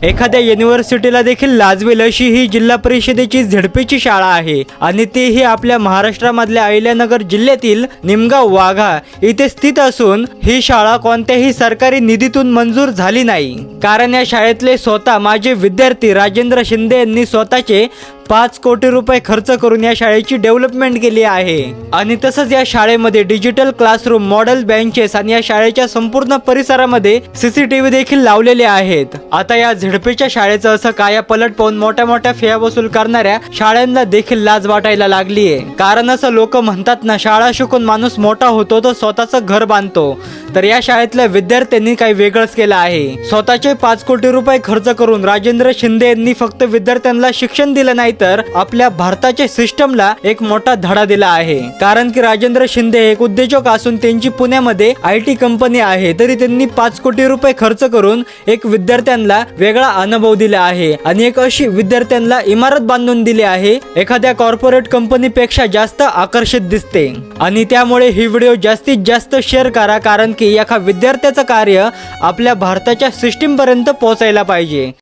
एखाद्या युनिव्हर्सिटीला देखील लाजवेल अशी ही जिल्हा परिषदेची झेडपीची शाळा आहे आणि तीही आपल्या महाराष्ट्रामधल्या अहिल्यानगर जिल्ह्यातील निमगाव वाघा इथे स्थित असून ही शाळा कोणत्याही सरकारी निधीतून मंजूर झाली नाही। कारण या शाळेतले स्वतः माजी विद्यार्थी राजेंद्र शिंदे यांनी स्वतःचे 5 कोटी रुपये खर्च करून या शाळेची डेव्हलपमेंट केली आहे आणि तसंच या शाळेमध्ये डिजिटल क्लासरूम, मॉडेल बेंचेस आणि या शाळेच्या संपूर्ण परिसरामध्ये सीसीटीव्ही देखील लावलेले आहेत। आता या झेडपीच्या शाळेचं असं कायापालट पाहून मोठ्या मोठ्या फिया वसूल करणाऱ्या शाळांना देखील लाज वाटायला लागलीये। कारण असं लोक म्हणतात ना, शाळा शिकून माणूस मोठा होतो तो स्वतःचं घर बांधतो, तर या शाळेतल्या विद्यार्थ्यांनी काही वेगळंच केलं आहे। स्वतःचे 5 कोटी रुपये खर्च करून राजेंद्र शिंदे यांनी फक्त विद्यार्थ्यांना शिक्षण दिलं नाही तर आपल्या भारताच्या सिस्टमला एक मोठा धडा दिला आहे। कारण की राजेंद्र शिंदे एक उद्योजक असून त्यांची पुण्यामध्ये IT कंपनी आहे, तरी त्यांनी 5 कोटी रुपये खर्च करून एक विद्यार्थ्यांना वेगळा अनुभव दिला आहे आणि एक अशी विद्यार्थ्यांना इमारत बांधून दिली आहे एखाद्या कॉर्पोरेट कंपनीपेक्षा जास्त आकर्षित दिसते। आणि त्यामुळे ही व्हिडिओ जास्तीत जास्त शेअर करा, कारण की एका विद्यार्थ्याचं कार्य आपल्या भारताच्या सिस्टीम पर्यंत पोहोचायला पाहिजे।